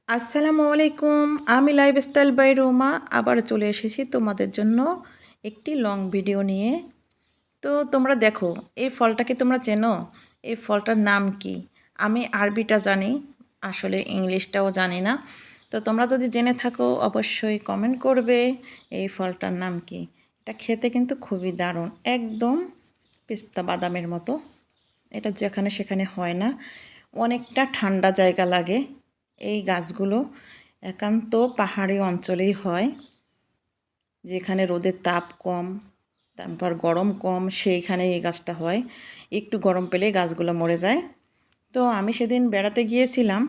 আসসালামু আলাইকুম। আমি লাইফস্টাইল বাই রোমা আবার চলে এসেছি তোমাদের জন্য একটি লং ভিডিও নিয়ে। তো তোমরা দেখো, এই ফলটা কি তোমরা চেনো? এই ফলটার নাম কি? আমি আরবিটা জানি, আসলে ইংলিশটাও জানি না। তো তোমরা যদি জেনে থাকো অবশ্যই কমেন্ট করবে এই ফলটার নাম কি। এটা খেতে কিন্তু খুবই দারুণ, একদম পেস্তা বাদামের মতো। এটা যেখানে সেখানে হয় না, অনেকটা ঠান্ডা জায়গা লাগে। এই গাছগুলো একান্ত পাহাড়ি অঞ্চলেই হয়, যেখানে রোদের তাপ কম, তারপর গরম কম, সেইখানে এই গাছটা হয়। একটু গরম পেলেই গাছগুলো মরে যায়। তো আমি সেদিন বেড়াতে গিয়েছিলাম,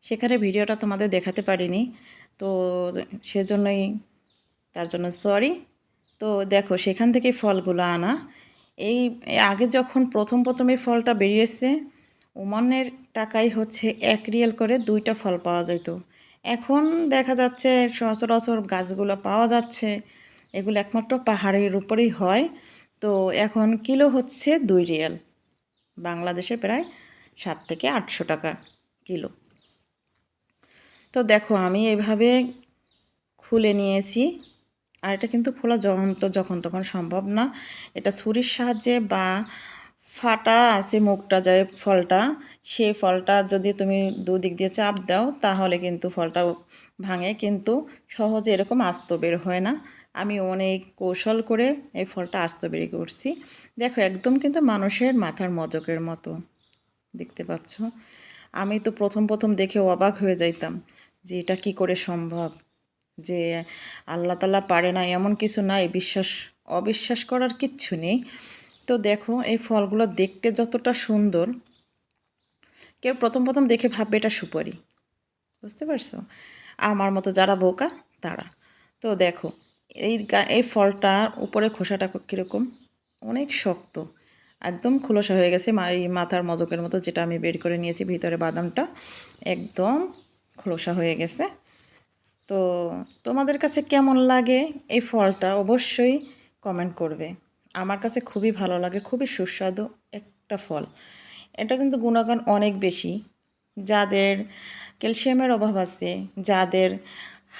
সেখানে ভিডিওটা তোমাদের দেখাতে পারিনি। তো সেজন্যই, তার জন্য সরি। তো দেখো, সেখান থেকে ফলগুলো আনা। এই আগে যখন প্রথম প্রথম এই ফলটা বেরিয়েছে, ওমানের টাকায় হচ্ছে 1 রিয়াল করে 2টা ফল পাওয়া যেত। এখন দেখা যাচ্ছে সচরাচর গাছগুলো পাওয়া যাচ্ছে, এগুলো একমাত্র পাহাড়ের উপরেই হয়। তো এখন কিলো হচ্ছে 2 রিয়াল, বাংলাদেশে প্রায় 700 থেকে 800 টাকা কিলো। তো দেখো, আমি এভাবে খুলে নিয়েছি। আর এটা কিন্তু খোলা যখন তখন সম্ভব না, এটা ছুরির সাহায্যে বা ফাটা আছে মুখটা, যায় ফলটা, সেই ফলটা যদি তুমি দুদিক দিয়ে চাপ দাও তাহলে কিন্তু ফলটা ভাঙে, কিন্তু সহজে এরকম আস্ত বের হয় না। আমি অনেক কৌশল করে এই ফলটা আস্ত বের করছি। দেখো, একদম কিন্তু মানুষের মাথার মজকের মতো দেখতে পাচ্ছ। আমি তো প্রথম প্রথম দেখে অবাক হয়ে যাইতাম যে এটা কি করে সম্ভব, যে আল্লাহ তাআলা পারে না এমন কিছু নাই, অবিশ্বাস করার কিচ্ছু নেই। তো দেখো, এই ফলগুলো দেখতে যতটা সুন্দর, কেউ প্রথম প্রথম দেখে ভাববে এটা সুপারি, বুঝতে পারছো? আমার মতো যারা বোকা তারা। তো দেখো, এই ফলটার উপরে খোসাটা কীরকম, অনেক শক্ত, একদম খোলসা হয়ে গেছে। এই মাথার মজকের মতো, যেটা আমি বের করে নিয়েছি, ভিতরে বাদামটা একদম খোলসা হয়ে গেছে। তো তোমাদের কাছে কেমন লাগে এই ফলটা অবশ্যই কমেন্ট করবে। আমার কাছে খুবই ভালো লাগে, খুবই সুস্বাদু একটা ফল। এটা কিন্তু গুণাগুণ অনেক বেশি। যাদের ক্যালসিয়ামের অভাব আছে, যাদের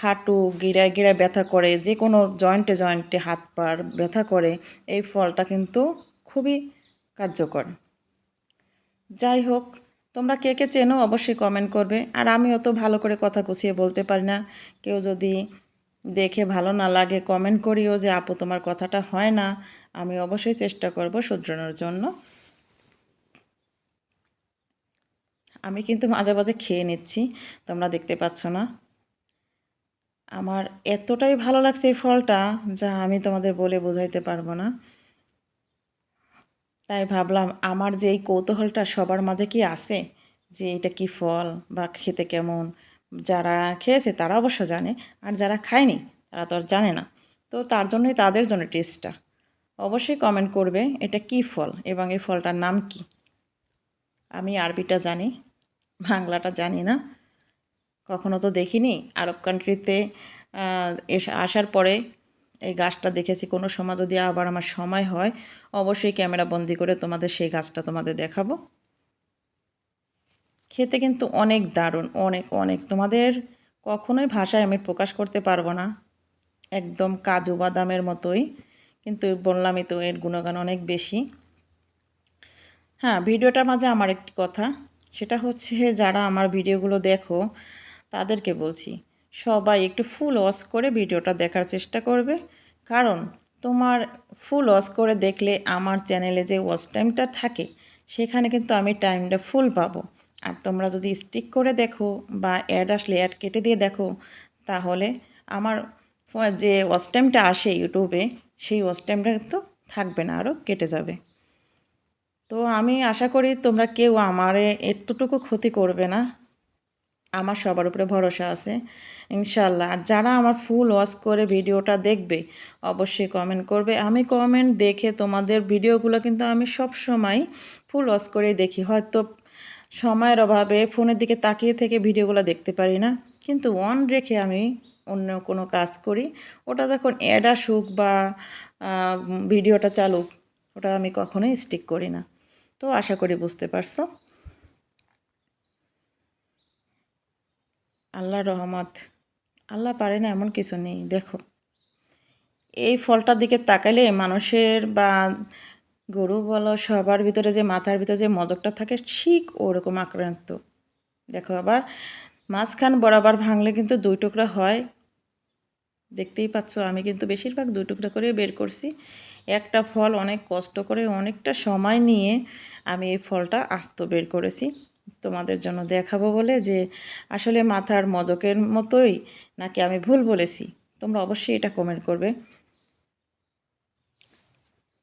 হাঁটু গিরায় গিরায় ব্যথা করে, যে কোনো জয়েন্টে জয়েন্টে হাত পার ব্যথা করে, এই ফলটা কিন্তু খুবই কার্যকর। যাই হোক, তোমরা কে কে চেনো অবশ্যই কমেন্ট করবে। আর আমিও তো ভালো করে কথা গুছিয়ে বলতে পারি না, কেউ যদি দেখে ভালো না লাগে কমেন্ট করিও যে আপু তোমার কথাটা হয় না। আমি অবশ্যই চেষ্টা করব শুধরানোর জন্য। আমি কিন্তু মাঝে মাঝে খেয়ে নিচ্ছি, তোমরা দেখতে পাচ্ছ না। আমার এতটাই ভালো লাগছে এই ফলটা, যা আমি তোমাদের বলে বোঝাইতে পারবো না। তাই ভাবলাম আমার যে এই কৌতূহলটা সবার মাঝে কি আছে, যে এটা কি ফল বা খেতে কেমন। যারা খেয়েছে তারা অবশ্য জানে, আর যারা খায়নি তারা তো আর জানে না। তো তার জন্যই তাদের জন্য টেস্টটা। অবশ্যই কমেন্ট করবে এটা কি ফল এবং এই ফলটার নাম কি। আমি আরবিটা জানি, বাংলাটা জানি না, কখনো তো দেখিনি। আরব কান্ট্রিতে আসার পরে এই গাছটা দেখেছি। কোনো সময় যদি আবার আমার সময় হয় অবশ্যই ক্যামেরা বন্দি করে তোমাদের সেই গাছটা তোমাদের দেখাবো। খেতে কিন্তু অনেক দারুণ, অনেক অনেক, তোমাদের কখনোই ভাষায় আমি প্রকাশ করতে পারবো না। একদম কাজু বাদামের মতোই, কিন্তু বললামই তো এর গুণগান অনেক বেশি। হ্যাঁ, ভিডিওটার মাঝে আমার একটি কথা, সেটা হচ্ছে যারা আমার ভিডিওগুলো দেখো তাদেরকে বলছি, সবাই একটু ফুল ওয়াচ করে ভিডিওটা দেখার চেষ্টা করবে। কারণ তোমার ফুল ওয়াচ করে দেখলে আমার চ্যানেলে যে ওয়াচ টাইমটা থাকে সেখানে কিন্তু আমি টাইমটা ফুল পাবো। আর তোমরা যদি স্টিক করে দেখো বা অ্যাড আসলে অ্যাড কেটে দিয়ে দেখো, তাহলে আমার যে ওয়াচ টাইমটা আসে ইউটিউবে, সেই ওয়াচ টাইমটা কিন্তু থাকবে না, আরও কেটে যাবে। তো আমি আশা করি তোমরা কেউ আমারে এতটুকু ক্ষতি করবে না, আমার সবার উপরে ভরসা আছে ইনশাল্লাহ। আর যারা আমার ফুল ওয়াচ করে ভিডিওটা দেখবে অবশ্যই কমেন্ট করবে। আমি কমেন্ট দেখে তোমাদের ভিডিওগুলো কিন্তু আমি সব সময় ফুল ওয়াচ করেই দেখি। হয়তো সময়ের অভাবে ফোনের দিকে তাকিয়ে থেকে ভিডিওগুলো দেখতে পারি না, কিন্তু অন রেখে আমি অন্য কোনো কাজ করি। ওটা যখন অ্যাড আসুক বা ভিডিওটা চালুক, ওটা আমি কখনোই স্টিক করি না। তো আশা করি বুঝতে পারছো। আল্লাহর রহমত। আল্লাহ পারে না এমন কিছু নেই। দেখো এই ফলটার দিকে তাকালে মানুষের বা গরু বলো সবার ভিতরে যে মাথার ভিতরে যে মজকটা থাকে ঠিক ওরকম আক্রান্ত। দেখো আবার মাঝখান বরাবর ভাঙলে কিন্তু 2 টুকরা হয়। দেখতেই পাচ্ছ আমি কিন্তু বেশিরভাগ 2 টুকরা করে বের করছি। একটা ফল অনেক কষ্ট করে অনেকটা সময় নিয়ে আমি এই ফলটা আস্ত বের করেছি তোমাদের জন্য দেখাবো বলে যে আসলে মাথার মজকের মতোই নাকি আমি ভুল বলেছি। তোমরা অবশ্যই এটা কমেন্ট করবে।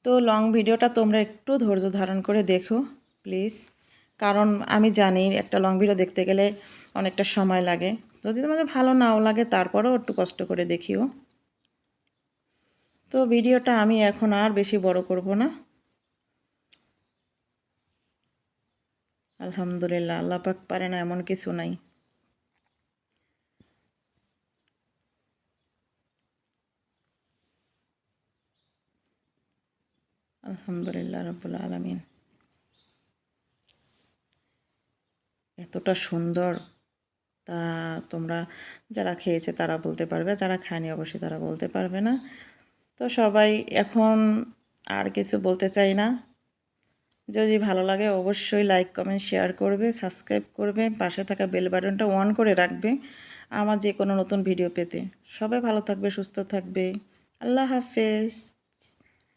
তো লং ভিডিওটা তোমরা একটু ধৈর্য ধারণ করে দেখো প্লিজ, কারণ আমি জানি একটা লং ভিডিও দেখতে গেলে অনেকটা সময় লাগে। যদি তোমাদের ভালো নাও লাগে তারপরেও একটু কষ্ট করে দেখিও। তো ভিডিওটা আমি এখন আর বেশি বড় করব না। আলহামদুলিল্লাহ, আল্লাহ পাক পারে না এমন কিছু নাই। আলহামদুলিল্লাহ রাব্বুল আলামিন। এতটা সুন্দর তা তোমরা যারা খেয়েছে তারা বলতে পারবে, যারা খায়নি অবশ্যই তারা বলতে পারবে না। তো সবাই এখন আর কিছু বলতে চাই না। যদি ভালো লাগে অবশ্যই লাইক কমেন্ট শেয়ার করবে, সাবস্ক্রাইব করবে, পাশে থাকা বেল বাটনটা অন করে রাখবে আমার যে কোনো নতুন ভিডিও পেতে। সবাই ভালো থাকবে, সুস্থ থাকবে। আল্লাহ হাফেজ।